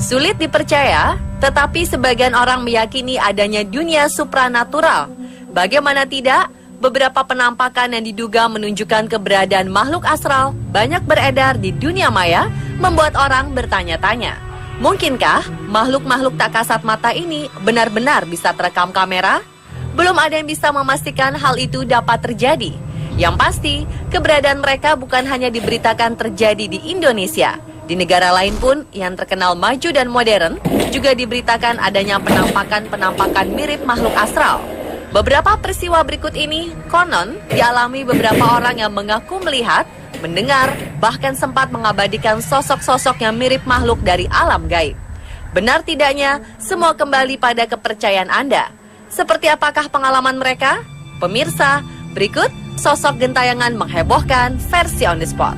Sulit dipercaya, tetapi sebagian orang meyakini adanya dunia supranatural. Bagaimana tidak, beberapa penampakan yang diduga menunjukkan keberadaan makhluk astral banyak beredar di dunia maya, membuat orang bertanya-tanya. Mungkinkah makhluk-makhluk tak kasat mata ini benar-benar bisa terekam kamera? Belum ada yang bisa memastikan hal itu dapat terjadi. Yang pasti, keberadaan mereka bukan hanya diberitakan terjadi di Indonesia. Di negara lain pun yang terkenal maju dan modern, juga diberitakan adanya penampakan-penampakan mirip makhluk astral. Beberapa peristiwa berikut ini, konon, dialami beberapa orang yang mengaku melihat, mendengar, bahkan sempat mengabadikan sosok-sosok yang mirip makhluk dari alam gaib. Benar tidaknya, semua kembali pada kepercayaan Anda. Seperti apakah pengalaman mereka? Pemirsa, berikut sosok gentayangan menghebohkan versi On The Spot.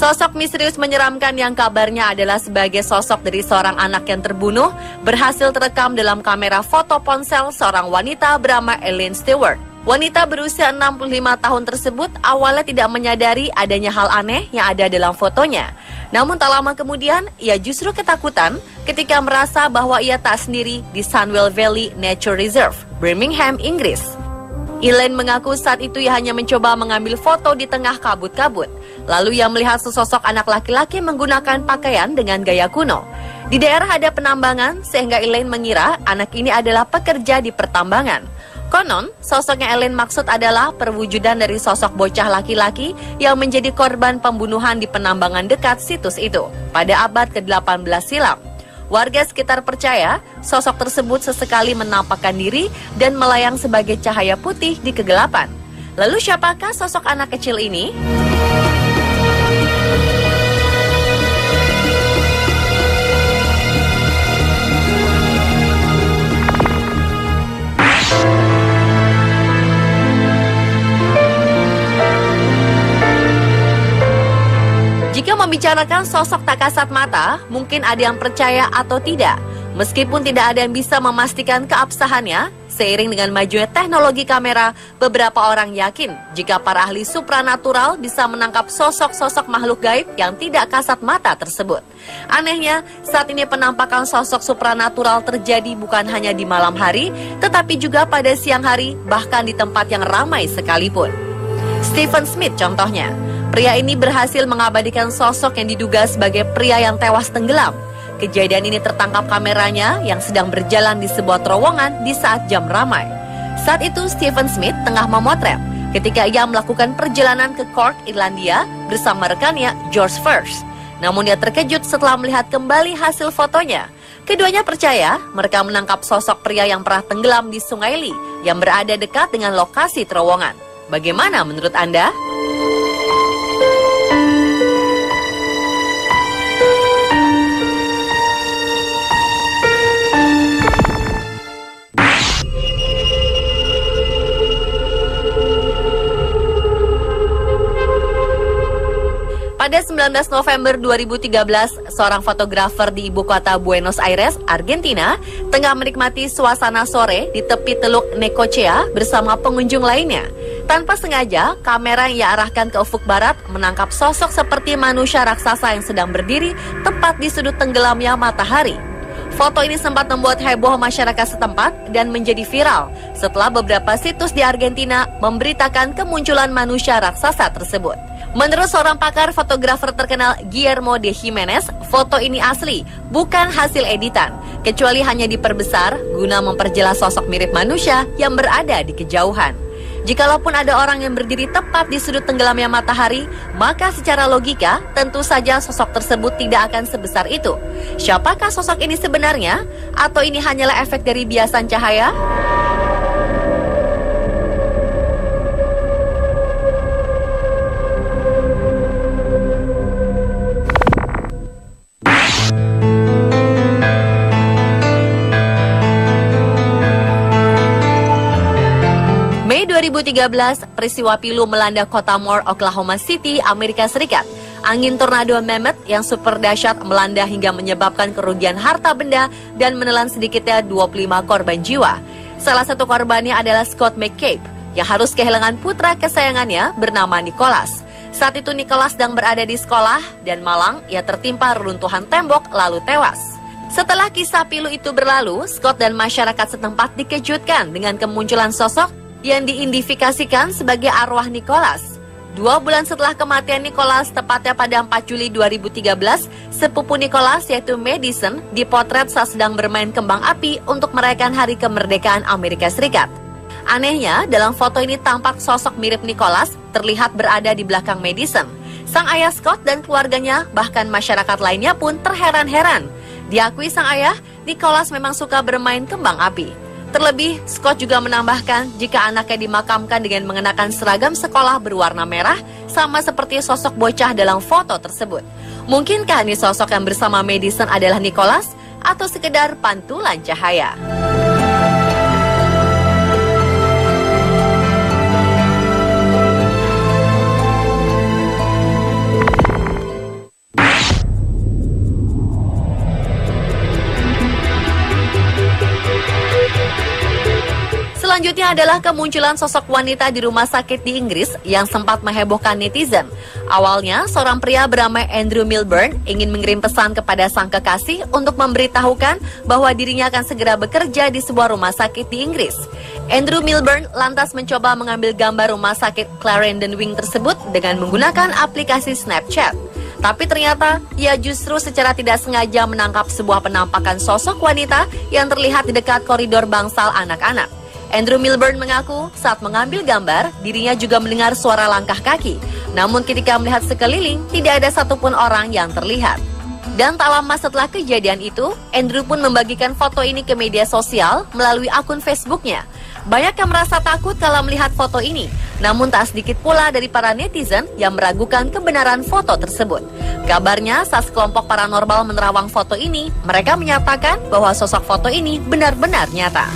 Sosok misterius menyeramkan yang kabarnya adalah sebagai sosok dari seorang anak yang terbunuh berhasil terekam dalam kamera foto ponsel seorang wanita bernama Elaine Stewart. Wanita berusia 65 tahun tersebut awalnya tidak menyadari adanya hal aneh yang ada dalam fotonya. Namun tak lama kemudian, ia justru ketakutan ketika merasa bahwa ia tak sendiri di Sunwell Valley Nature Reserve, Birmingham, Inggris. Elaine mengaku saat itu ia hanya mencoba mengambil foto di tengah kabut-kabut. Lalu ia melihat sesosok anak laki-laki menggunakan pakaian dengan gaya kuno. Di daerah ada penambangan sehingga Elaine mengira anak ini adalah pekerja di pertambangan. Konon, sosoknya Elaine maksud adalah perwujudan dari sosok bocah laki-laki yang menjadi korban pembunuhan di penambangan dekat situs itu pada abad ke-18 silam. Warga sekitar percaya sosok tersebut sesekali menampakkan diri dan melayang sebagai cahaya putih di kegelapan. Lalu siapakah sosok anak kecil ini? Jika membicarakan sosok tak kasat mata, mungkin ada yang percaya atau tidak. Meskipun tidak ada yang bisa memastikan keabsahannya, seiring dengan majunya teknologi kamera, beberapa orang yakin jika para ahli supranatural bisa menangkap sosok-sosok makhluk gaib yang tidak kasat mata tersebut. Anehnya, saat ini penampakan sosok supranatural terjadi bukan hanya di malam hari, tetapi juga pada siang hari, bahkan di tempat yang ramai sekalipun. Stephen Smith contohnya. Pria ini berhasil mengabadikan sosok yang diduga sebagai pria yang tewas tenggelam. Kejadian ini tertangkap kameranya yang sedang berjalan di sebuah terowongan di saat jam ramai. Saat itu Stephen Smith tengah memotret ketika ia melakukan perjalanan ke Cork, Irlandia bersama rekannya George First. Namun dia terkejut setelah melihat kembali hasil fotonya. Keduanya percaya mereka menangkap sosok pria yang pernah tenggelam di Sungai Lee yang berada dekat dengan lokasi terowongan. Bagaimana menurut Anda? Pada 19 November 2013, seorang fotografer di ibu kota Buenos Aires, Argentina, tengah menikmati suasana sore di tepi Teluk Necochea bersama pengunjung lainnya. Tanpa sengaja, kamera yang ia arahkan ke ufuk barat menangkap sosok seperti manusia raksasa yang sedang berdiri tepat di sudut tenggelamnya matahari. Foto ini sempat membuat heboh masyarakat setempat dan menjadi viral setelah beberapa situs di Argentina memberitakan kemunculan manusia raksasa tersebut. Menurut seorang pakar fotografer terkenal Guillermo de Jimenez, foto ini asli, bukan hasil editan, kecuali hanya diperbesar guna memperjelas sosok mirip manusia yang berada di kejauhan. Jikalaupun ada orang yang berdiri tepat di sudut tenggelamnya matahari, maka secara logika tentu saja sosok tersebut tidak akan sebesar itu. Siapakah sosok ini sebenarnya? Atau ini hanyalah efek dari biasan cahaya? Mei 2013, peristiwa pilu melanda kota Moore, Oklahoma City, Amerika Serikat. Angin tornado Mehmet yang super dahsyat melanda hingga menyebabkan kerugian harta benda dan menelan sedikitnya 25 korban jiwa. Salah satu korbannya adalah Scott McCabe yang harus kehilangan putra kesayangannya bernama Nicholas. Saat itu Nicholas sedang berada di sekolah dan malang ia tertimpa reruntuhan tembok lalu tewas. Setelah kisah pilu itu berlalu, Scott dan masyarakat setempat dikejutkan dengan kemunculan sosok yang diidentifikasikan sebagai arwah Nicholas. 2 bulan setelah kematian Nicholas, tepatnya pada 4 Juli 2013, sepupu Nicholas yaitu Madison dipotret saat sedang bermain kembang api untuk merayakan hari kemerdekaan Amerika Serikat. Anehnya, dalam foto ini tampak sosok mirip Nicholas terlihat berada di belakang Madison. Sang ayah Scott dan keluarganya, bahkan masyarakat lainnya pun terheran-heran. Diakui sang ayah, Nicholas memang suka bermain kembang api. Terlebih, Scott juga menambahkan jika anaknya dimakamkan dengan mengenakan seragam sekolah berwarna merah, sama seperti sosok bocah dalam foto tersebut. Mungkinkah ini sosok yang bersama Madison adalah Nicholas atau sekedar pantulan cahaya? Selanjutnya adalah kemunculan sosok wanita di rumah sakit di Inggris yang sempat menghebohkan netizen. Awalnya, seorang pria bernama Andrew Milburn ingin mengirim pesan kepada sang kekasih untuk memberitahukan bahwa dirinya akan segera bekerja di sebuah rumah sakit di Inggris. Andrew Milburn lantas mencoba mengambil gambar rumah sakit Clarendon Wing tersebut dengan menggunakan aplikasi Snapchat. Tapi ternyata ia justru secara tidak sengaja menangkap sebuah penampakan sosok wanita yang terlihat di dekat koridor bangsal anak-anak. Andrew Milburn mengaku saat mengambil gambar, dirinya juga mendengar suara langkah kaki. Namun ketika melihat sekeliling, tidak ada satupun orang yang terlihat. Dan tak lama setelah kejadian itu, Andrew pun membagikan foto ini ke media sosial melalui akun Facebooknya. Banyak yang merasa takut kalau melihat foto ini, namun tak sedikit pula dari para netizen yang meragukan kebenaran foto tersebut. Kabarnya, saat sekelompok paranormal menerawang foto ini, mereka menyatakan bahwa sosok foto ini benar-benar nyata.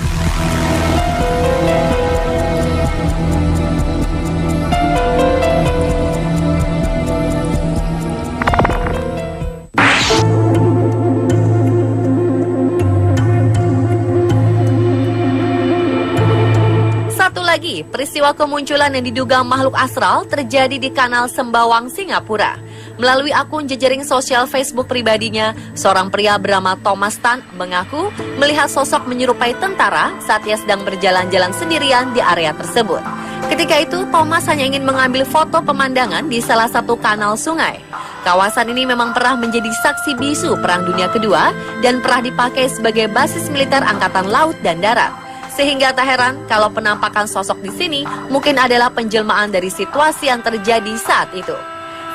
Lagi, peristiwa kemunculan yang diduga makhluk astral terjadi di kanal Sembawang, Singapura. Melalui akun jejaring sosial Facebook pribadinya, seorang pria bernama Thomas Tan mengaku melihat sosok menyerupai tentara saat ia sedang berjalan-jalan sendirian di area tersebut. Ketika itu, Thomas hanya ingin mengambil foto pemandangan di salah satu kanal sungai. Kawasan ini memang pernah menjadi saksi bisu Perang Dunia Kedua dan pernah dipakai sebagai basis militer Angkatan Laut dan Darat. Sehingga tak heran kalau penampakan sosok di sini mungkin adalah penjelmaan dari situasi yang terjadi saat itu.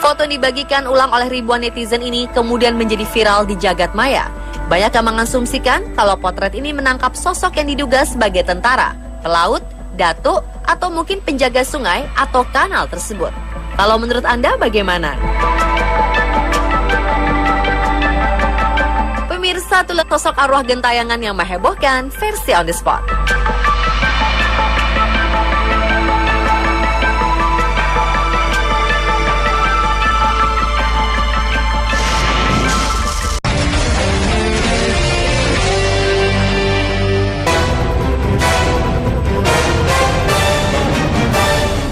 Foto yang dibagikan ulang oleh ribuan netizen ini kemudian menjadi viral di jagat maya. Banyak yang mengasumsikan kalau potret ini menangkap sosok yang diduga sebagai tentara, pelaut, datuk, atau mungkin penjaga sungai atau kanal tersebut. Kalau menurut Anda bagaimana? Pemirsa, itulah sosok arwah gentayangan yang menghebohkan versi On The Spot.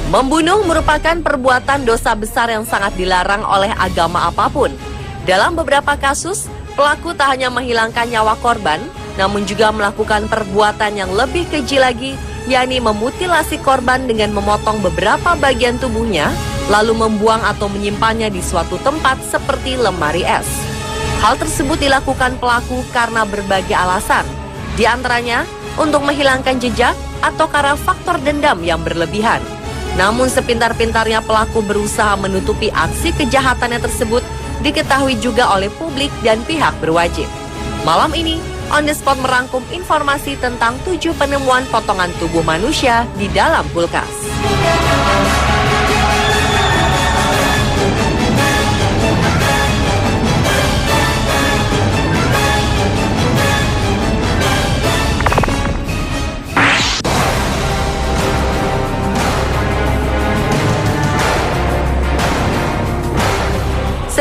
Membunuh merupakan perbuatan dosa besar yang sangat dilarang oleh agama apapun. Dalam beberapa kasus, pelaku tak hanya menghilangkan nyawa korban, namun juga melakukan perbuatan yang lebih keji lagi, yakni memutilasi korban dengan memotong beberapa bagian tubuhnya, lalu membuang atau menyimpannya di suatu tempat seperti lemari es. Hal tersebut dilakukan pelaku karena berbagai alasan, di antaranya untuk menghilangkan jejak atau karena faktor dendam yang berlebihan. Namun sepintar-pintarnya pelaku berusaha menutupi aksi kejahatannya tersebut, diketahui juga oleh publik dan pihak berwajib. Malam ini, On The Spot merangkum informasi tentang 7 penemuan potongan tubuh manusia di dalam kulkas.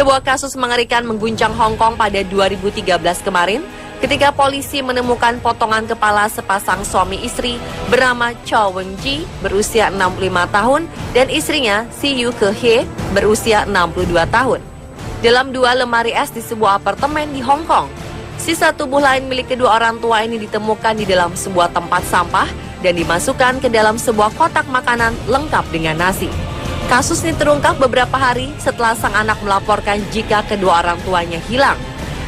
Sebuah kasus mengerikan mengguncang Hong Kong pada 2013 kemarin ketika polisi menemukan potongan kepala sepasang suami istri bernama Chow Wen-ji berusia 65 tahun dan istrinya Si Yu Ke-hye berusia 62 tahun. Dalam dua lemari es di sebuah apartemen di Hong Kong. Sisa tubuh lain milik kedua orang tua ini ditemukan di dalam sebuah tempat sampah dan dimasukkan ke dalam sebuah kotak makanan lengkap dengan nasi. Kasus ini terungkap beberapa hari setelah sang anak melaporkan jika kedua orang tuanya hilang.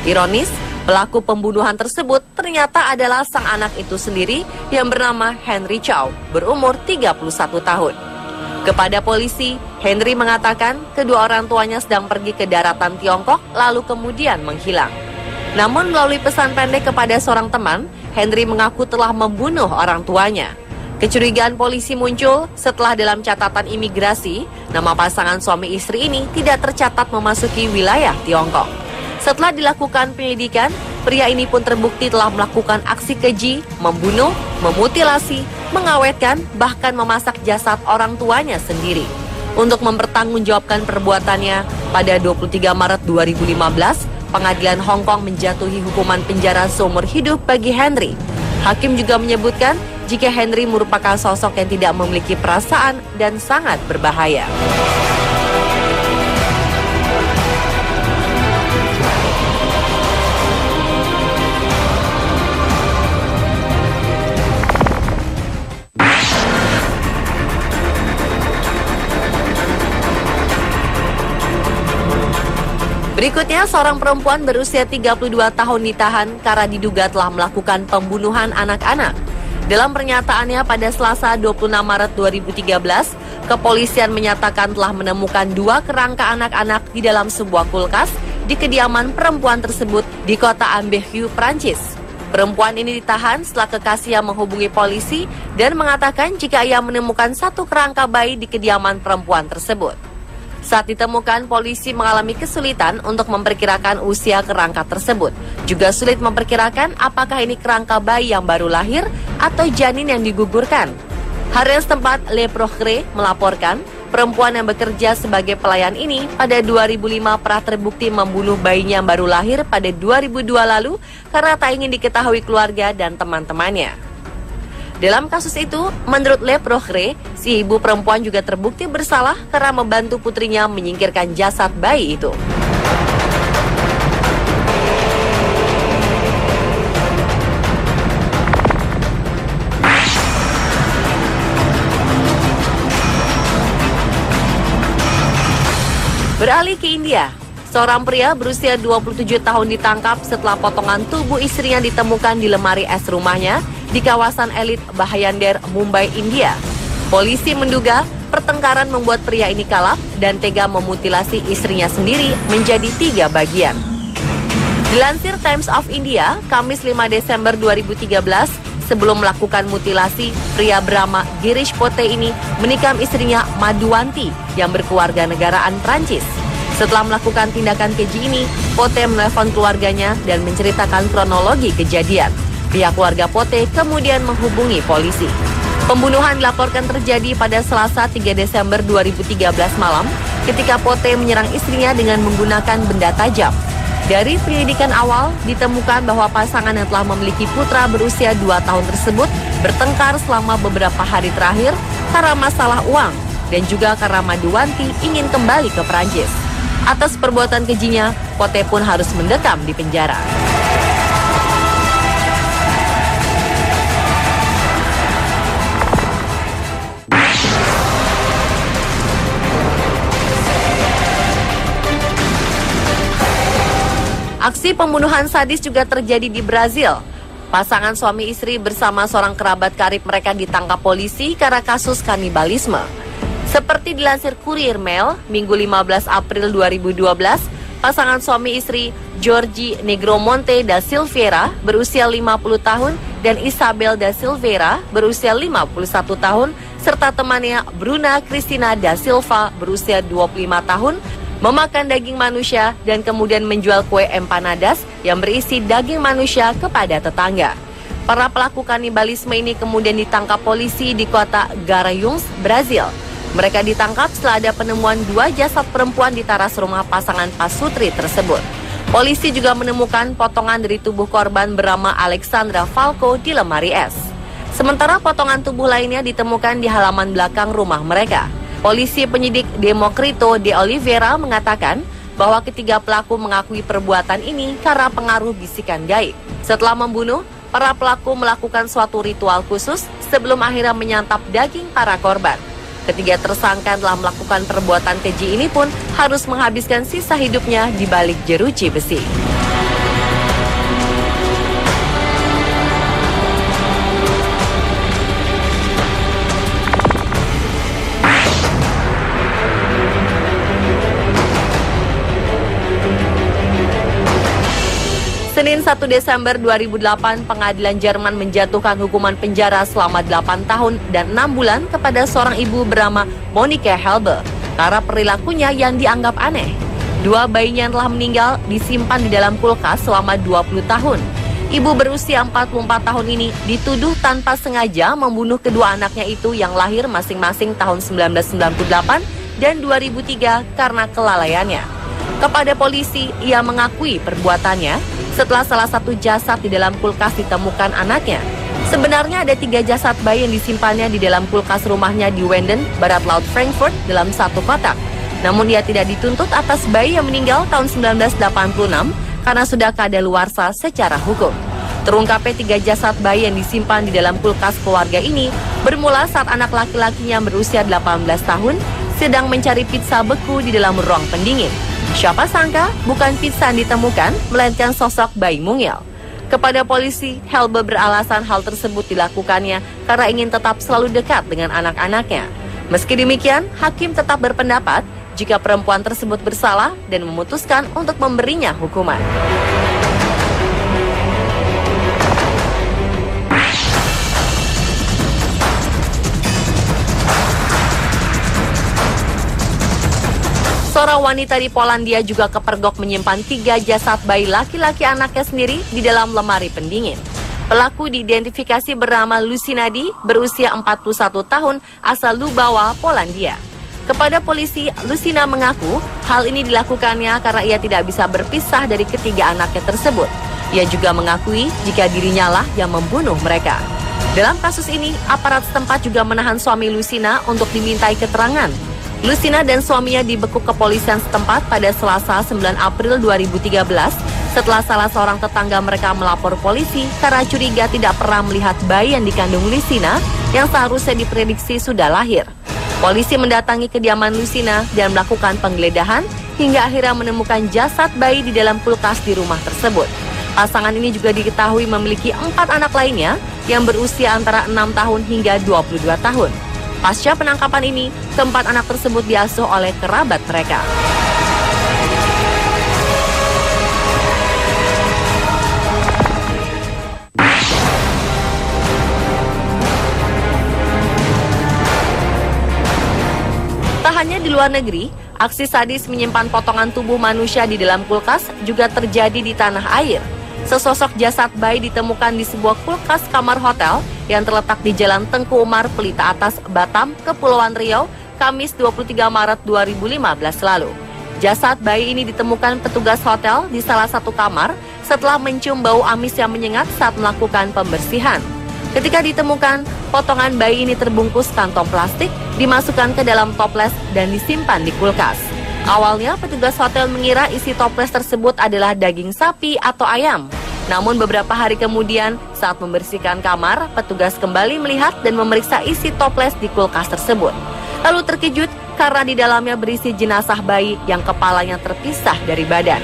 Ironis, pelaku pembunuhan tersebut ternyata adalah sang anak itu sendiri yang bernama Henry Chow, berumur 31 tahun. Kepada polisi, Henry mengatakan kedua orang tuanya sedang pergi ke daratan Tiongkok lalu kemudian menghilang. Namun melalui pesan pendek kepada seorang teman, Henry mengaku telah membunuh orang tuanya. Kecurigaan polisi muncul setelah dalam catatan imigrasi, nama pasangan suami istri ini tidak tercatat memasuki wilayah Tiongkok. Setelah dilakukan penyelidikan, pria ini pun terbukti telah melakukan aksi keji, membunuh, memutilasi, mengawetkan, bahkan memasak jasad orang tuanya sendiri. Untuk mempertanggungjawabkan perbuatannya, pada 23 Maret 2015, Pengadilan Hong Kong menjatuhi hukuman penjara seumur hidup bagi Henry. Hakim juga menyebutkan jika Henry merupakan sosok yang tidak memiliki perasaan dan sangat berbahaya. Berikutnya, seorang perempuan berusia 32 tahun ditahan karena diduga telah melakukan pembunuhan anak-anak. Dalam pernyataannya pada Selasa 26 Maret 2013, kepolisian menyatakan telah menemukan 2 kerangka anak-anak di dalam sebuah kulkas di kediaman perempuan tersebut di kota Amberieu, Prancis. Perempuan ini ditahan setelah kekasihnya menghubungi polisi dan mengatakan jika ia menemukan 1 kerangka bayi di kediaman perempuan tersebut. Saat ditemukan, polisi mengalami kesulitan untuk memperkirakan usia kerangka tersebut. Juga sulit memperkirakan apakah ini kerangka bayi yang baru lahir atau janin yang digugurkan. Harian setempat Le Progrès melaporkan, perempuan yang bekerja sebagai pelayan ini pada 2005 pernah terbukti membunuh bayinya yang baru lahir pada 2002 lalu karena tak ingin diketahui keluarga dan teman-temannya. Dalam kasus itu, menurut Le Progrès, si ibu perempuan juga terbukti bersalah karena membantu putrinya menyingkirkan jasad bayi itu. Beralih ke India, seorang pria berusia 27 tahun ditangkap setelah potongan tubuh istrinya ditemukan di lemari es rumahnya di kawasan elit Bhayander, Mumbai, India. Polisi menduga pertengkaran membuat pria ini kalap dan tega memutilasi istrinya sendiri menjadi 3 bagian. Dilansir Times of India, Kamis 5 Desember 2013, sebelum melakukan mutilasi, pria bernama Girish Pote ini menikam istrinya Madhuwanti yang berkeluarga negaraan Prancis. Setelah melakukan tindakan keji ini, Pote menelpon keluarganya dan menceritakan kronologi kejadian. Pihak keluarga Pote kemudian menghubungi polisi. Pembunuhan dilaporkan terjadi pada Selasa 3 Desember 2013 malam ketika Pote menyerang istrinya dengan menggunakan benda tajam. Dari penyelidikan awal, ditemukan bahwa pasangan yang telah memiliki putra berusia 2 tahun tersebut bertengkar selama beberapa hari terakhir karena masalah uang dan juga karena Madhuwanti ingin kembali ke Prancis. Atas perbuatan kejinya, Pote pun harus mendekam di penjara. Aksi pembunuhan sadis juga terjadi di Brazil. Pasangan suami istri bersama seorang kerabat karib mereka ditangkap polisi karena kasus kanibalisme. Seperti dilansir Courier Mail, Minggu 15 April 2012, pasangan suami istri Jorge Negromonte da Silveira berusia 50 tahun dan Isabel da Silveira berusia 51 tahun serta temannya Bruna Cristina da Silva berusia 25 tahun memakan daging manusia dan kemudian menjual kue empanadas yang berisi daging manusia kepada tetangga. Para pelaku kanibalisme ini kemudian ditangkap polisi di kota Garanhuns, Brazil. Mereka ditangkap setelah ada penemuan 2 jasad perempuan di teras rumah pasangan pasutri tersebut. Polisi juga menemukan potongan dari tubuh korban bernama Alexandra Falco di lemari es. Sementara potongan tubuh lainnya ditemukan di halaman belakang rumah mereka. Polisi penyidik Demokrito de Oliveira mengatakan bahwa ketiga pelaku mengakui perbuatan ini karena pengaruh bisikan gaib. Setelah membunuh, para pelaku melakukan suatu ritual khusus sebelum akhirnya menyantap daging para korban. Ketiga tersangka telah melakukan perbuatan keji ini pun harus menghabiskan sisa hidupnya di balik jeruji besi. Senin 1 Desember 2008, pengadilan Jerman menjatuhkan hukuman penjara selama 8 tahun dan 6 bulan kepada seorang ibu bernama Monika Helbe karena perilakunya yang dianggap aneh. 2 bayinya yang telah meninggal disimpan di dalam kulkas selama 20 tahun. Ibu berusia 44 tahun ini dituduh tanpa sengaja membunuh kedua anaknya itu yang lahir masing-masing tahun 1998 dan 2003 karena kelalaiannya. Kepada polisi, ia mengakui perbuatannya setelah salah satu jasad di dalam kulkas ditemukan anaknya. Sebenarnya ada 3 jasad bayi yang disimpannya di dalam kulkas rumahnya di Wenden, Barat Laut Frankfurt dalam satu kotak. Namun ia tidak dituntut atas bayi yang meninggal tahun 1986 karena sudah kadaluarsa secara hukum. Terungkapnya 3 jasad bayi yang disimpan di dalam kulkas keluarga ini bermula saat anak laki-lakinya berusia 18 tahun sedang mencari pizza beku di dalam ruang pendingin. Siapa sangka bukan pizza yang ditemukan, melainkan sosok bayi mungil. Kepada polisi, Helbe beralasan hal tersebut dilakukannya karena ingin tetap selalu dekat dengan anak-anaknya. Meski demikian, hakim tetap berpendapat jika perempuan tersebut bersalah dan memutuskan untuk memberinya hukuman. Seorang wanita di Polandia juga kepergok menyimpan 3 jasad bayi laki-laki anaknya sendiri di dalam lemari pendingin. Pelaku diidentifikasi bernama Lucinadi, berusia 41 tahun, asal Lubawa, Polandia. Kepada polisi, Lucina mengaku hal ini dilakukannya karena ia tidak bisa berpisah dari ketiga anaknya tersebut. Ia juga mengakui jika dirinya lah yang membunuh mereka. Dalam kasus ini, aparat setempat juga menahan suami Lucina untuk dimintai keterangan. Lucina dan suaminya dibekuk kepolisian setempat pada Selasa 9 April 2013 setelah salah seorang tetangga mereka melapor polisi karena curiga tidak pernah melihat bayi yang dikandung Lucina yang seharusnya diprediksi sudah lahir. Polisi mendatangi kediaman Lucina dan melakukan penggeledahan hingga akhirnya menemukan jasad bayi di dalam kulkas di rumah tersebut. Pasangan ini juga diketahui memiliki 4 anak lainnya yang berusia antara 6 tahun hingga 22 tahun. Pasca penangkapan ini, keempat anak tersebut diasuh oleh kerabat mereka. Tak hanya di luar negeri, aksi sadis menyimpan potongan tubuh manusia di dalam kulkas juga terjadi di tanah air. Sesosok jasad bayi ditemukan di sebuah kulkas kamar hotel yang terletak di Jalan Tengku Umar, Pelita Atas, Batam, Kepulauan Riau, Kamis 23 Maret 2015 lalu. Jasad bayi ini ditemukan petugas hotel di salah satu kamar setelah mencium bau amis yang menyengat saat melakukan pembersihan. Ketika ditemukan, potongan bayi ini terbungkus kantong plastik, dimasukkan ke dalam toples dan disimpan di kulkas. Awalnya petugas hotel mengira isi toples tersebut adalah daging sapi atau ayam. Namun beberapa hari kemudian saat membersihkan kamar, petugas kembali melihat dan memeriksa isi toples di kulkas tersebut. Lalu terkejut karena di dalamnya berisi jenazah bayi yang kepalanya terpisah dari badan.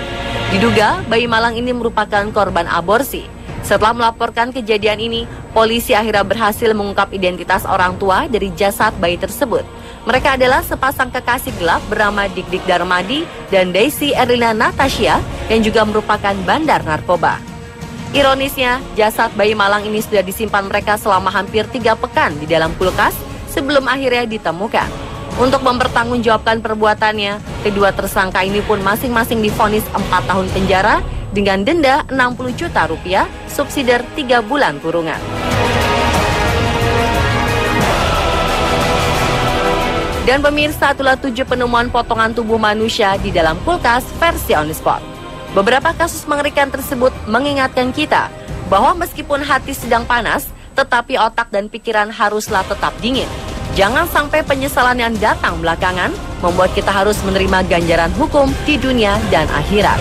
Diduga bayi malang ini merupakan korban aborsi. Setelah melaporkan kejadian ini, polisi akhirnya berhasil mengungkap identitas orang tua dari jasad bayi tersebut. Mereka adalah sepasang kekasih gelap bernama Dik-Dik Darmadi dan Daisy Erlina Natasha yang juga merupakan bandar narkoba. Ironisnya, jasad bayi malang ini sudah disimpan mereka selama hampir 3 pekan di dalam kulkas sebelum akhirnya ditemukan. Untuk mempertanggungjawabkan perbuatannya, kedua tersangka ini pun masing-masing divonis 4 tahun penjara dengan denda 60 juta rupiah, subsidiar 3 bulan kurungan. Dan pemirsa, itulah 7 penemuan potongan tubuh manusia di dalam kulkas versi On The Spot. Beberapa kasus mengerikan tersebut mengingatkan kita bahwa meskipun hati sedang panas, tetapi otak dan pikiran haruslah tetap dingin. Jangan sampai penyesalan yang datang belakangan membuat kita harus menerima ganjaran hukum di dunia dan akhirat.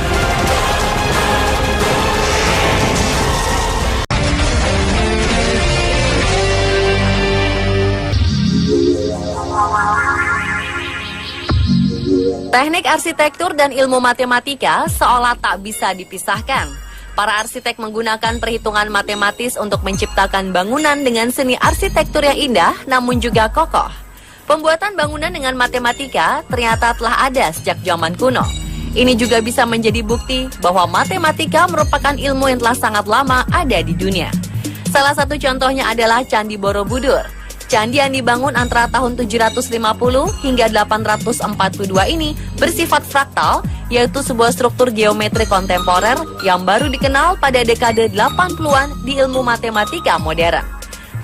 Teknik arsitektur dan ilmu matematika seolah tak bisa dipisahkan. Para arsitek menggunakan perhitungan matematis untuk menciptakan bangunan dengan seni arsitektur yang indah namun juga kokoh. Pembuatan bangunan dengan matematika ternyata telah ada sejak zaman kuno. Ini juga bisa menjadi bukti bahwa matematika merupakan ilmu yang telah sangat lama ada di dunia. Salah satu contohnya adalah Candi Borobudur. Candi yang dibangun antara tahun 750 hingga 842 ini bersifat fraktal, yaitu sebuah struktur geometri kontemporer yang baru dikenal pada dekade 80-an di ilmu matematika modern.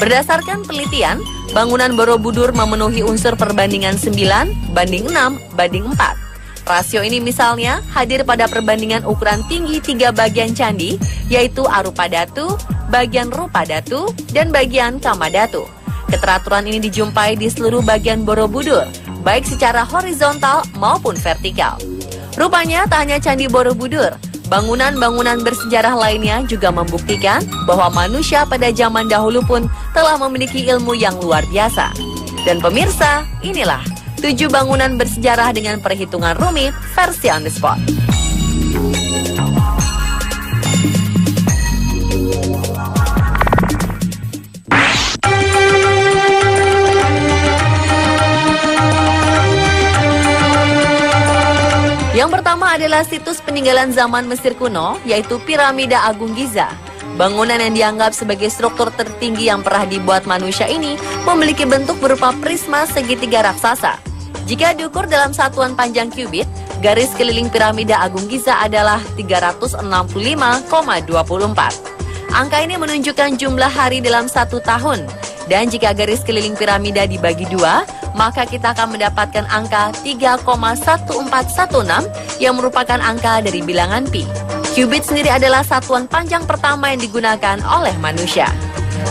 Berdasarkan penelitian, bangunan Borobudur memenuhi unsur perbandingan 9 banding 6 banding 4. Rasio ini misalnya hadir pada perbandingan ukuran tinggi 3 bagian candi, yaitu arupa datu, bagian rupa datu, dan bagian kama datu. Keteraturan ini dijumpai di seluruh bagian Borobudur, baik secara horizontal maupun vertikal. Rupanya tak hanya Candi Borobudur, bangunan-bangunan bersejarah lainnya juga membuktikan bahwa manusia pada zaman dahulu pun telah memiliki ilmu yang luar biasa. Dan pemirsa, inilah 7 bangunan bersejarah dengan perhitungan rumit versi On The Spot. Yang pertama adalah situs peninggalan zaman Mesir kuno, yaitu Piramida Agung Giza. Bangunan yang dianggap sebagai struktur tertinggi yang pernah dibuat manusia ini memiliki bentuk berupa prisma segitiga raksasa. Jika diukur dalam satuan panjang kubit, garis keliling Piramida Agung Giza adalah 365,24. Angka ini menunjukkan jumlah hari dalam 1 tahun. Dan jika garis keliling piramida dibagi 2, maka kita akan mendapatkan angka 3,1416 yang merupakan angka dari bilangan pi. Kubit sendiri adalah satuan panjang pertama yang digunakan oleh manusia.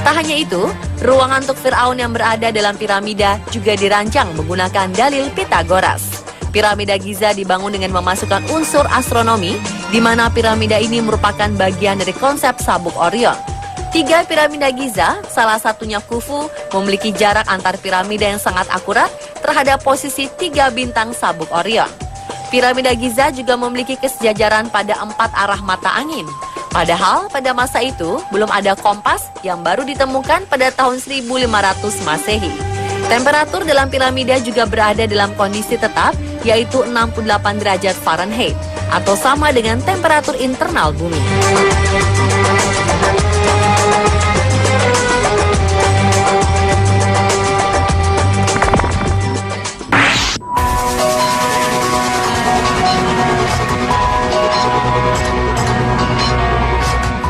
Tak hanya itu, ruangan untuk Firaun yang berada dalam piramida juga dirancang menggunakan dalil Pitagoras. Piramida Giza dibangun dengan memasukkan unsur astronomi, di mana piramida ini merupakan bagian dari konsep sabuk Orion. 3 piramida Giza, salah satunya Khufu, memiliki jarak antar piramida yang sangat akurat terhadap posisi 3 bintang sabuk Orion. Piramida Giza juga memiliki kesejajaran pada 4 arah mata angin. Padahal pada masa itu belum ada kompas yang baru ditemukan pada tahun 1500 Masehi. Temperatur dalam piramida juga berada dalam kondisi tetap, yaitu 68 derajat Fahrenheit, atau sama dengan temperatur internal bumi.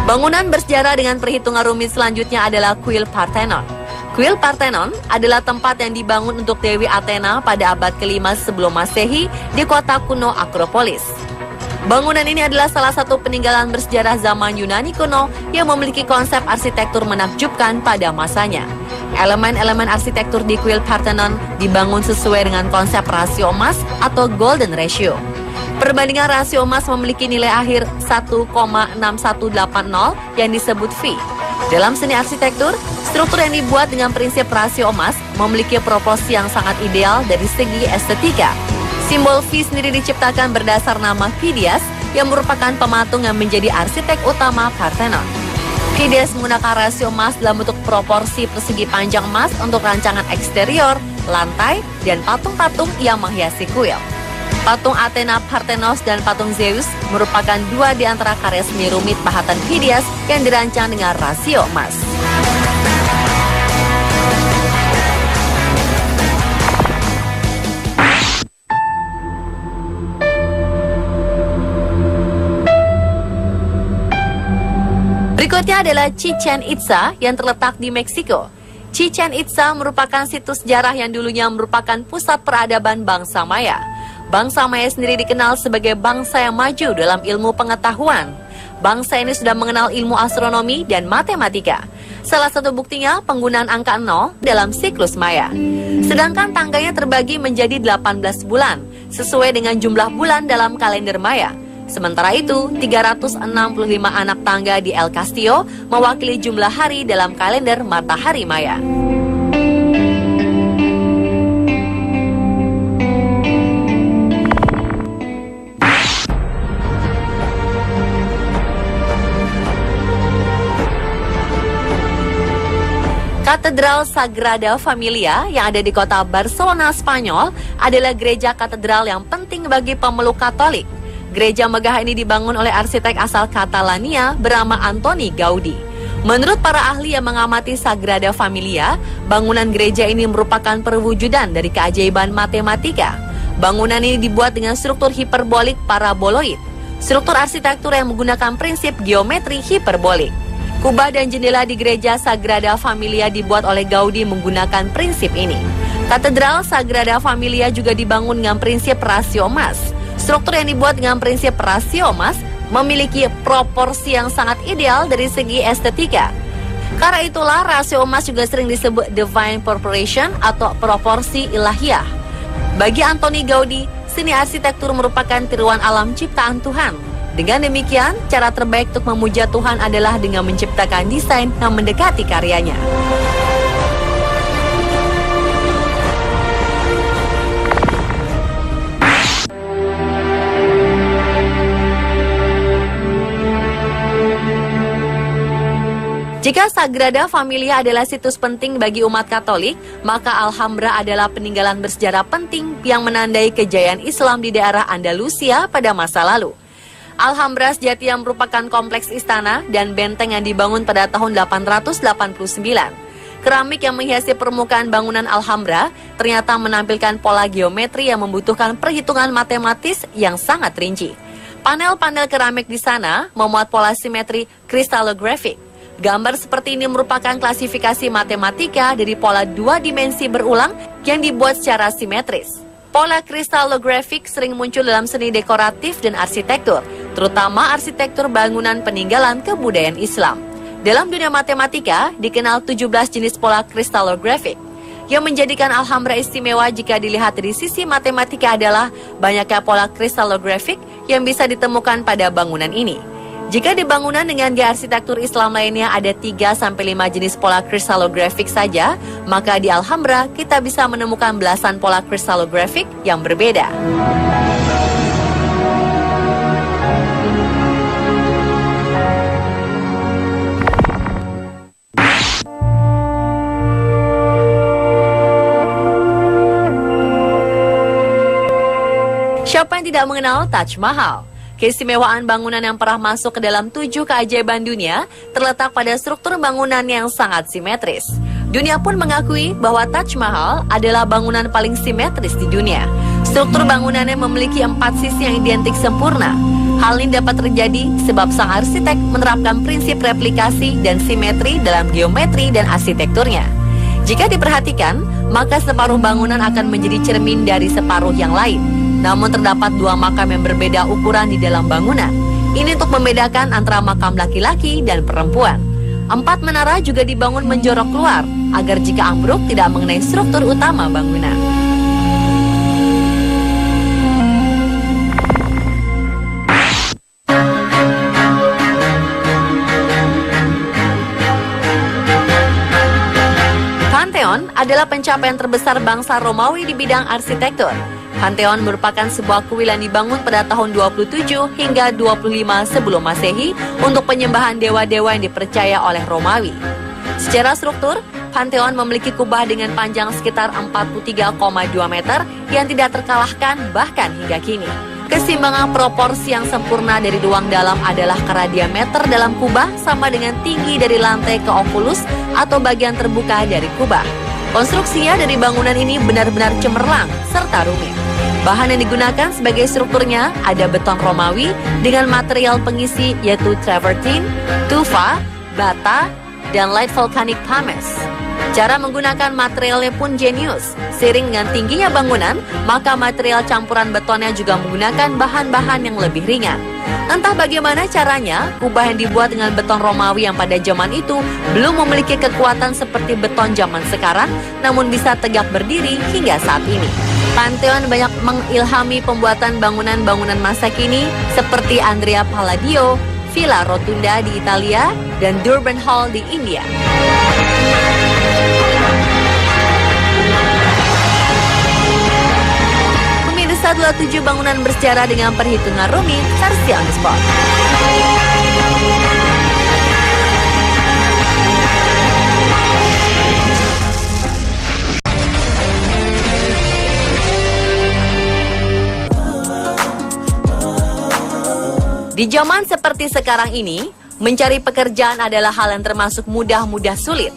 Bangunan bersejarah dengan perhitungan rumit selanjutnya adalah Kuil Parthenon. Kuil Parthenon adalah tempat yang dibangun untuk Dewi Athena pada abad ke-5 sebelum Masehi di kota kuno Akropolis. Bangunan ini adalah salah satu peninggalan bersejarah zaman Yunani kuno yang memiliki konsep arsitektur menakjubkan pada masanya. Elemen-elemen arsitektur di Kuil Parthenon dibangun sesuai dengan konsep rasio emas atau golden ratio. Perbandingan rasio emas memiliki nilai akhir 1,6180 yang disebut phi. Dalam seni arsitektur, struktur yang dibuat dengan prinsip rasio emas memiliki proporsi yang sangat ideal dari segi estetika. Simbol phi sendiri diciptakan berdasar nama Phidias yang merupakan pematung yang menjadi arsitek utama Parthenon. Phidias menggunakan rasio emas dalam bentuk proporsi persegi panjang emas untuk rancangan eksterior, lantai, dan patung-patung yang menghiasi kuil. Patung Athena Parthenos dan patung Zeus merupakan 2 di antara karya seni rumit pahatan Phidias yang dirancang dengan rasio emas. Berikutnya adalah Chichen Itza yang terletak di Meksiko. Chichén Itzá merupakan situs sejarah yang dulunya merupakan pusat peradaban bangsa Maya. Bangsa Maya sendiri dikenal sebagai bangsa yang maju dalam ilmu pengetahuan. Bangsa ini sudah mengenal ilmu astronomi dan matematika. Salah satu buktinya penggunaan angka 0 dalam siklus Maya. Sedangkan tangganya terbagi menjadi 18 bulan, sesuai dengan jumlah bulan dalam kalender Maya. Sementara itu, 365 anak tangga di El Castillo mewakili jumlah hari dalam kalender matahari Maya. Katedral Sagrada Familia yang ada di kota Barcelona, Spanyol adalah gereja katedral yang penting bagi pemeluk Katolik. Gereja megah ini dibangun oleh arsitek asal Catalania bernama Antoni Gaudí. Menurut para ahli yang mengamati Sagrada Familia, bangunan gereja ini merupakan perwujudan dari keajaiban matematika. Bangunan ini dibuat dengan struktur hiperbolik paraboloid, struktur arsitektur yang menggunakan prinsip geometri hiperbolik. Kubah dan jendela di gereja Sagrada Familia dibuat oleh Gaudí menggunakan prinsip ini. Katedral Sagrada Familia juga dibangun dengan prinsip rasio emas. Struktur yang dibuat dengan prinsip rasio emas memiliki proporsi yang sangat ideal dari segi estetika. Karena itulah rasio emas juga sering disebut divine proportion atau proporsi ilahiyah. Bagi Antoni Gaudí, seni arsitektur merupakan tiruan alam ciptaan Tuhan. Dengan demikian, cara terbaik untuk memuja Tuhan adalah dengan menciptakan desain yang mendekati karyanya. Jika Sagrada Familia adalah situs penting bagi umat Katolik, maka Alhambra adalah peninggalan bersejarah penting yang menandai kejayaan Islam di daerah Andalusia pada masa lalu. Alhambra sejatinya merupakan kompleks istana dan benteng yang dibangun pada tahun 889. Keramik yang menghiasi permukaan bangunan Alhambra ternyata menampilkan pola geometri yang membutuhkan perhitungan matematis yang sangat rinci. Panel-panel keramik di sana memuat pola simetri kristalografik. Gambar seperti ini merupakan klasifikasi matematika dari pola dua dimensi berulang yang dibuat secara simetris. Pola kristalografik sering muncul dalam seni dekoratif dan arsitektur, terutama arsitektur bangunan peninggalan kebudayaan Islam. Dalam dunia matematika, dikenal 17 jenis pola kristalografik. Yang menjadikan Alhambra istimewa jika dilihat dari sisi matematika adalah banyaknya pola kristalografik yang bisa ditemukan pada bangunan ini. Jika di bangunan dengan gaya arsitektur Islam lainnya ada 3-5 jenis pola kristalografik saja, maka di Alhambra kita bisa menemukan belasan pola kristalografik yang berbeda. Siapa yang tidak mengenal Taj Mahal? Keistimewaan bangunan yang pernah masuk ke dalam 7 keajaiban dunia terletak pada struktur bangunan yang sangat simetris. Dunia pun mengakui bahwa Taj Mahal adalah bangunan paling simetris di dunia. Struktur bangunannya memiliki 4 sisi yang identik sempurna. Hal ini dapat terjadi sebab sang arsitek menerapkan prinsip replikasi dan simetri dalam geometri dan arsitekturnya. Jika diperhatikan, maka separuh bangunan akan menjadi cermin dari separuh yang lain. Namun terdapat 2 makam yang berbeda ukuran di dalam bangunan. Ini untuk membedakan antara makam laki-laki dan perempuan. 4 menara juga dibangun menjorok keluar, agar jika ambruk tidak mengenai struktur utama bangunan. Pantheon adalah pencapaian terbesar bangsa Romawi di bidang arsitektur. Pantheon merupakan sebuah kuil yang dibangun pada tahun 27 hingga 25 sebelum Masehi untuk penyembahan dewa-dewa yang dipercaya oleh Romawi. Secara struktur, Pantheon memiliki kubah dengan panjang sekitar 43,2 meter yang tidak terkalahkan bahkan hingga kini. Keseimbangan proporsi yang sempurna dari ruang dalam adalah karena diameter dalam kubah sama dengan tinggi dari lantai ke oculus atau bagian terbuka dari kubah. Konstruksinya dari bangunan ini benar-benar cemerlang serta rumit. Bahan yang digunakan sebagai strukturnya ada beton Romawi dengan material pengisi yaitu travertine, tufa, bata, dan light volcanic pumice. Cara menggunakan materialnya pun jenius. Seiring dengan tingginya bangunan, maka material campuran betonnya juga menggunakan bahan-bahan yang lebih ringan. Entah bagaimana caranya, kubah yang dibuat dengan beton Romawi yang pada zaman itu belum memiliki kekuatan seperti beton zaman sekarang, namun bisa tegak berdiri hingga saat ini. Pantheon banyak mengilhami pembuatan bangunan-bangunan masa kini seperti Andrea Palladio, Villa Rotunda di Italia, dan Durban Hall di India. Pemirsa 27 bangunan bersejarah dengan perhitungan rumit, versi on the spot. Di zaman seperti sekarang ini, mencari pekerjaan adalah hal yang termasuk mudah sulit.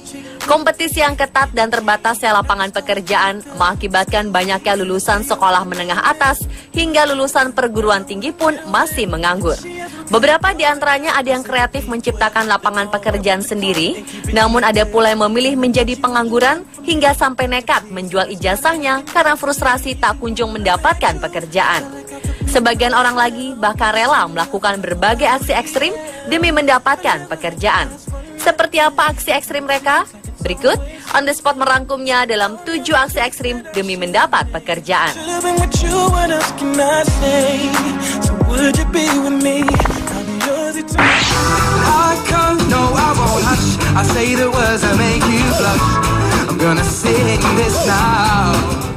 Kompetisi yang ketat dan terbatasnya lapangan pekerjaan mengakibatkan banyaknya lulusan sekolah menengah atas hingga lulusan perguruan tinggi pun masih menganggur. Beberapa di antaranya ada yang kreatif menciptakan lapangan pekerjaan sendiri, namun ada pula yang memilih menjadi pengangguran hingga sampai nekat menjual ijazahnya karena frustrasi tak kunjung mendapatkan pekerjaan. Sebagian orang lagi bahkan rela melakukan berbagai aksi ekstrim demi mendapatkan pekerjaan. Seperti apa aksi ekstrim mereka? Berikut On The Spot merangkumnya dalam 7 aksi ekstrim demi mendapat pekerjaan.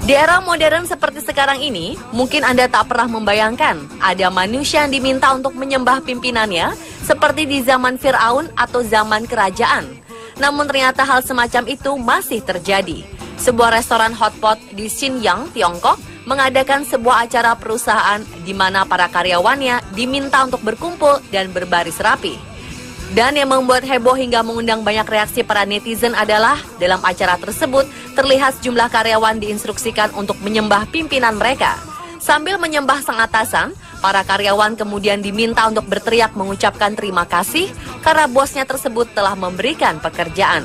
Di era modern seperti sekarang ini, mungkin Anda tak pernah membayangkan ada manusia yang diminta untuk menyembah pimpinannya seperti di zaman Firaun atau zaman kerajaan. Namun ternyata hal semacam itu masih terjadi. Sebuah restoran hotpot di Xinyang, Tiongkok, mengadakan sebuah acara perusahaan di mana para karyawannya diminta untuk berkumpul dan berbaris rapi. Dan yang membuat heboh hingga mengundang banyak reaksi para netizen adalah dalam acara tersebut terlihat sejumlah karyawan diinstruksikan untuk menyembah pimpinan mereka. Sambil menyembah sang atasan, para karyawan kemudian diminta untuk berteriak mengucapkan terima kasih karena bosnya tersebut telah memberikan pekerjaan.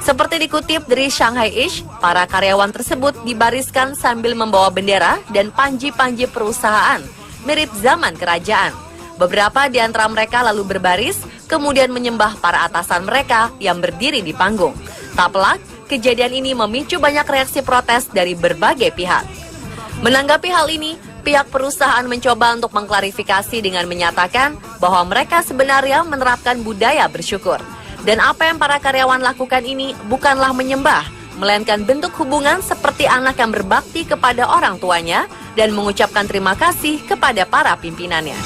Seperti dikutip dari Shanghai East, para karyawan tersebut dibariskan sambil membawa bendera dan panji-panji perusahaan, mirip zaman kerajaan. Beberapa di antara mereka lalu berbaris, kemudian menyembah para atasan mereka yang berdiri di panggung. Tak pelak, kejadian ini memicu banyak reaksi protes dari berbagai pihak. Menanggapi hal ini, pihak perusahaan mencoba untuk mengklarifikasi dengan menyatakan bahwa mereka sebenarnya menerapkan budaya bersyukur. Dan apa yang para karyawan lakukan ini bukanlah menyembah, melainkan bentuk hubungan seperti anak yang berbakti kepada orang tuanya dan mengucapkan terima kasih kepada para pimpinannya.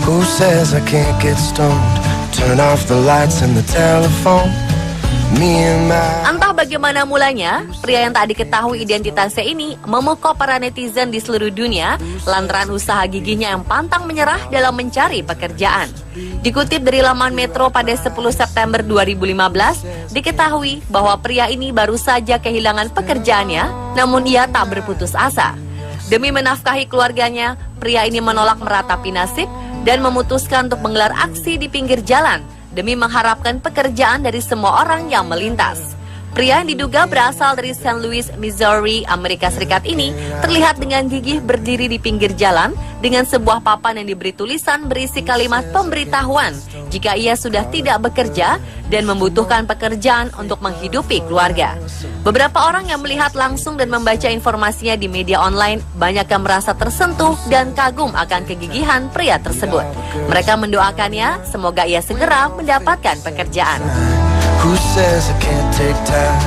Who says I can't get stoned? Turn off the lights and the telephone. Entah bagaimana mulanya, pria yang tak diketahui identitasnya ini memukau para netizen di seluruh dunia lantaran usaha gigihnya yang pantang menyerah dalam mencari pekerjaan. Dikutip dari laman Metro pada 10 September 2015, diketahui bahwa pria ini baru saja kehilangan pekerjaannya, namun ia tak berputus asa. Demi menafkahi keluarganya, pria ini menolak meratapi nasib dan memutuskan untuk menggelar aksi di pinggir jalan demi mengharapkan pekerjaan dari semua orang yang melintas. Pria yang diduga berasal dari St. Louis, Missouri, Amerika Serikat ini terlihat dengan gigih berdiri di pinggir jalan dengan sebuah papan yang diberi tulisan berisi kalimat pemberitahuan jika ia sudah tidak bekerja dan membutuhkan pekerjaan untuk menghidupi keluarga. Beberapa orang yang melihat langsung dan membaca informasinya di media online banyak yang merasa tersentuh dan kagum akan kegigihan pria tersebut. Mereka mendoakannya semoga ia segera mendapatkan pekerjaan. Who says I can't take time?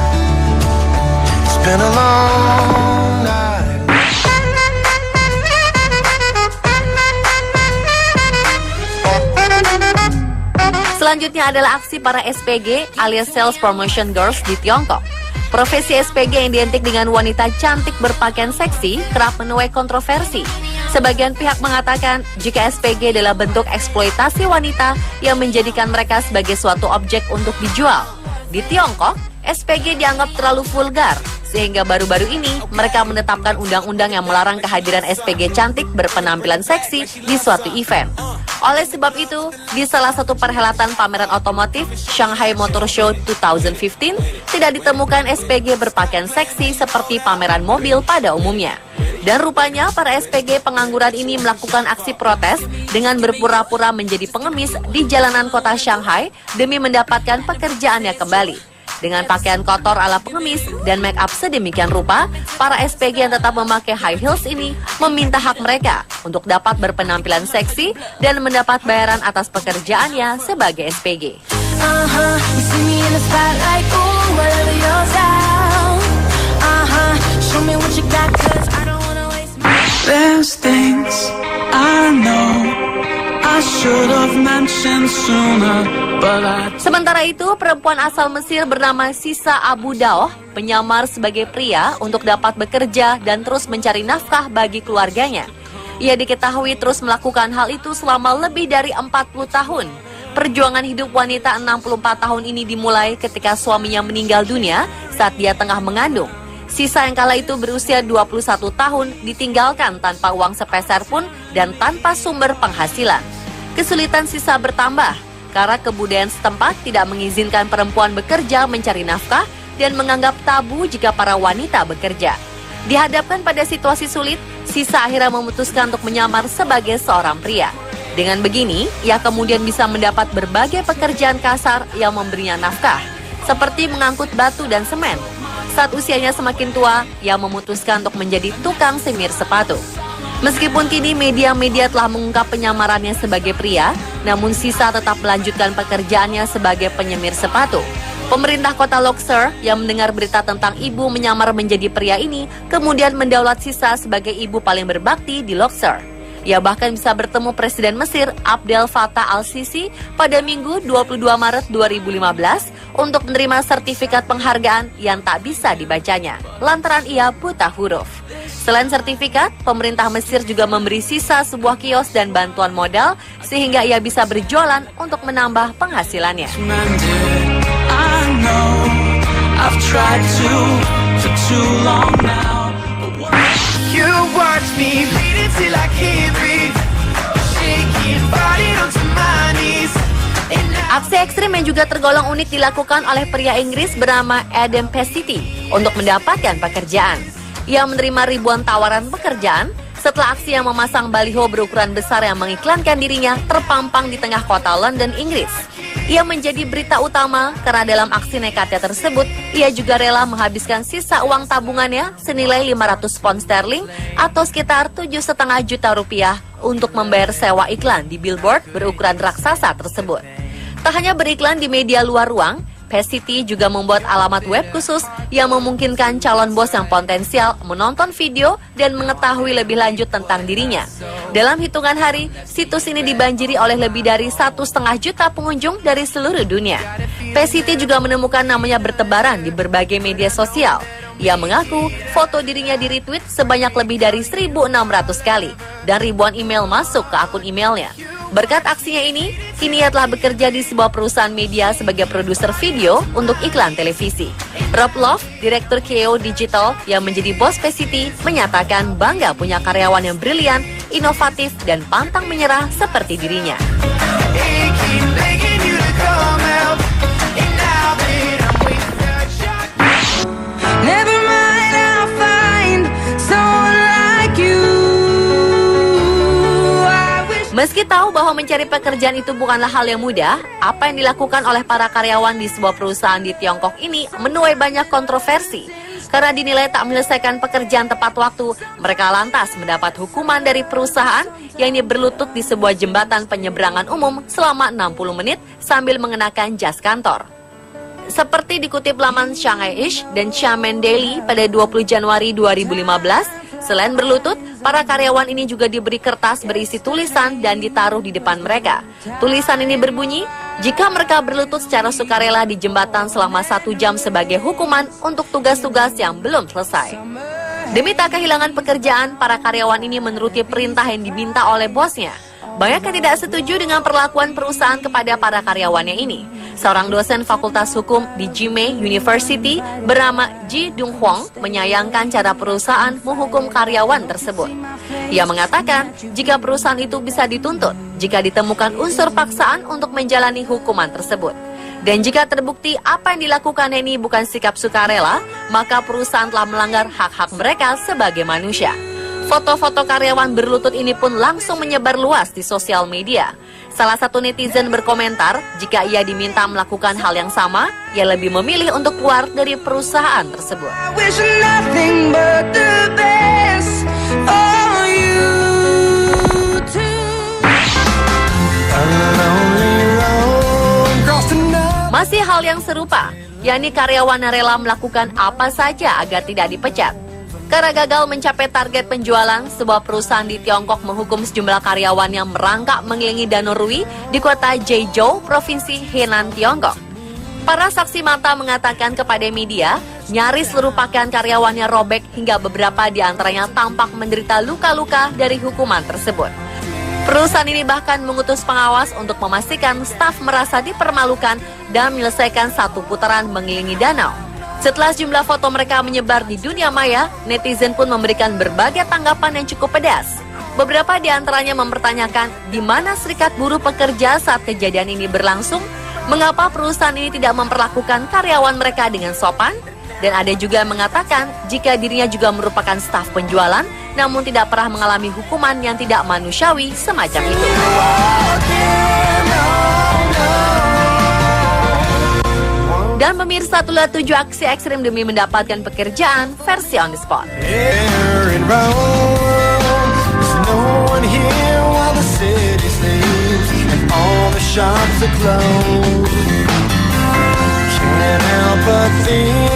It's been a long night. Selanjutnya adalah aksi para SPG alias Sales Promotion Girls di Tiongkok. Profesi SPG yang identik dengan wanita cantik berpakaian seksi kerap menuai kontroversi. Sebagian pihak mengatakan jika SPG adalah bentuk eksploitasi wanita yang menjadikan mereka sebagai suatu objek untuk dijual. Di Tiongkok, SPG dianggap terlalu vulgar, sehingga baru-baru ini mereka menetapkan undang-undang yang melarang kehadiran SPG cantik berpenampilan seksi di suatu event. Oleh sebab itu, di salah satu perhelatan pameran otomotif Shanghai Motor Show 2015, tidak ditemukan SPG berpakaian seksi seperti pameran mobil pada umumnya. Dan rupanya para SPG pengangguran ini melakukan aksi protes dengan berpura-pura menjadi pengemis di jalanan kota Shanghai demi mendapatkan pekerjaannya kembali. Dengan pakaian kotor ala pengemis dan make up sedemikian rupa, para SPG yang tetap memakai high heels ini meminta hak mereka untuk dapat berpenampilan seksi dan mendapat bayaran atas pekerjaannya sebagai SPG. There's things I know I should have mentioned sooner, but I... Sementara itu, perempuan asal Mesir bernama Sisa Abu Daoh menyamar sebagai pria untuk dapat bekerja dan terus mencari nafkah bagi keluarganya. Ia diketahui terus melakukan hal itu selama lebih dari 40 tahun. Perjuangan hidup wanita 64 tahun ini dimulai ketika suaminya meninggal dunia saat dia tengah mengandung. Sisa yang kala itu berusia 21 tahun ditinggalkan tanpa uang sepeser pun dan tanpa sumber penghasilan. Kesulitan Sisa bertambah karena kebudayaan setempat tidak mengizinkan perempuan bekerja mencari nafkah dan menganggap tabu jika para wanita bekerja. Dihadapkan pada situasi sulit, Sisa akhirnya memutuskan untuk menyamar sebagai seorang pria. Dengan begini, ia kemudian bisa mendapat berbagai pekerjaan kasar yang memberinya nafkah, seperti mengangkut batu dan semen. Saat usianya semakin tua, ia memutuskan untuk menjadi tukang semir sepatu. Meskipun kini media-media telah mengungkap penyamarannya sebagai pria, namun Sisa tetap melanjutkan pekerjaannya sebagai penyemir sepatu. Pemerintah kota Luxor yang mendengar berita tentang ibu menyamar menjadi pria ini, kemudian mendaulat Sisa sebagai ibu paling berbakti di Luxor. Ia bahkan bisa bertemu Presiden Mesir Abdel Fattah al-Sisi pada Minggu 22 Maret 2015 untuk menerima sertifikat penghargaan yang tak bisa dibacanya, lantaran ia buta huruf. Selain sertifikat, pemerintah Mesir juga memberi Sisa sebuah kios dan bantuan modal sehingga ia bisa berjualan untuk menambah penghasilannya. I know I've tried to for too long now. You watch me bleed till I can't breathe, shaking body onto my knees. Aksi ekstrim yang juga tergolong unik dilakukan oleh pria Inggris bernama Adam Pesiti untuk mendapatkan pekerjaan. Ia menerima ribuan tawaran pekerjaan setelah aksi yang memasang baliho berukuran besar yang mengiklankan dirinya terpampang di tengah kota London, Inggris. Ia menjadi berita utama karena dalam aksi nekatnya tersebut, ia juga rela menghabiskan sisa uang tabungannya senilai 500 pound sterling atau sekitar 7,5 juta rupiah untuk membayar sewa iklan di billboard berukuran raksasa tersebut. Tak hanya beriklan di media luar ruang, Pesiti juga membuat alamat web khusus yang memungkinkan calon bos yang potensial menonton video dan mengetahui lebih lanjut tentang dirinya. Dalam hitungan hari, situs ini dibanjiri oleh lebih dari 1,5 juta pengunjung dari seluruh dunia. Pesiti juga menemukan namanya bertebaran di berbagai media sosial. Ia mengaku foto dirinya di-retweet sebanyak lebih dari 1.600 kali dan ribuan email masuk ke akun emailnya. Berkat aksinya ini, kini ia telah bekerja di sebuah perusahaan media sebagai produser video untuk iklan televisi. Rob Love, direktur KO Digital yang menjadi bos Pesiti, menyatakan bangga punya karyawan yang brilian, inovatif, dan pantang menyerah seperti dirinya. Meski tahu bahwa mencari pekerjaan itu bukanlah hal yang mudah, apa yang dilakukan oleh para karyawan di sebuah perusahaan di Tiongkok ini menuai banyak kontroversi. Karena dinilai tak menyelesaikan pekerjaan tepat waktu, mereka lantas mendapat hukuman dari perusahaan yang ini berlutut di sebuah jembatan penyeberangan umum selama 60 menit sambil mengenakan jas kantor. Seperti dikutip laman Shanghai Ish dan Xiamen Daily pada 20 Januari 2015, selain berlutut, para karyawan ini juga diberi kertas berisi tulisan dan ditaruh di depan mereka. Tulisan ini berbunyi, jika mereka berlutut secara sukarela di jembatan selama 1 jam sebagai hukuman untuk tugas-tugas yang belum selesai. Demi tak kehilangan pekerjaan, para karyawan ini menuruti perintah yang diminta oleh bosnya. Banyak yang tidak setuju dengan perlakuan perusahaan kepada para karyawannya ini. Seorang dosen Fakultas Hukum di Jimei University bernama Ji Dong Hwang menyayangkan cara perusahaan menghukum karyawan tersebut. Ia mengatakan jika perusahaan itu bisa dituntut jika ditemukan unsur paksaan untuk menjalani hukuman tersebut. Dan jika terbukti apa yang dilakukan ini bukan sikap sukarela, maka perusahaan telah melanggar hak-hak mereka sebagai manusia. Foto-foto karyawan berlutut ini pun langsung menyebar luas di sosial media. Salah satu netizen berkomentar, jika ia diminta melakukan hal yang sama, ia lebih memilih untuk keluar dari perusahaan tersebut. I wish nothing but the best for you too. A lonely road across the night. Masih hal yang serupa, yakni karyawan yang rela melakukan apa saja agar tidak dipecat. Karena gagal mencapai target penjualan, sebuah perusahaan di Tiongkok menghukum sejumlah karyawan yang merangkak mengelilingi Danau Rui di kota Jeizhou, Provinsi Henan, Tiongkok. Para saksi mata mengatakan kepada media, nyaris seluruh pakaian karyawannya robek hingga beberapa di antaranya tampak menderita luka-luka dari hukuman tersebut. Perusahaan ini bahkan mengutus pengawas untuk memastikan staf merasa dipermalukan dan menyelesaikan satu putaran mengelilingi danau. Setelah sejumlah foto mereka menyebar di dunia maya, netizen pun memberikan berbagai tanggapan yang cukup pedas. Beberapa di antaranya mempertanyakan di mana serikat buruh pekerja saat kejadian ini berlangsung, mengapa perusahaan ini tidak memperlakukan karyawan mereka dengan sopan, dan ada juga yang mengatakan jika dirinya juga merupakan staf penjualan, namun tidak pernah mengalami hukuman yang tidak manusiawi semacam itu. Dan pemirsa, itulah 7 aksi ekstrim demi mendapatkan pekerjaan versi on the spot. Here in Rome, there's no one here while the city sleeps and all the shops are closed. Can't help but think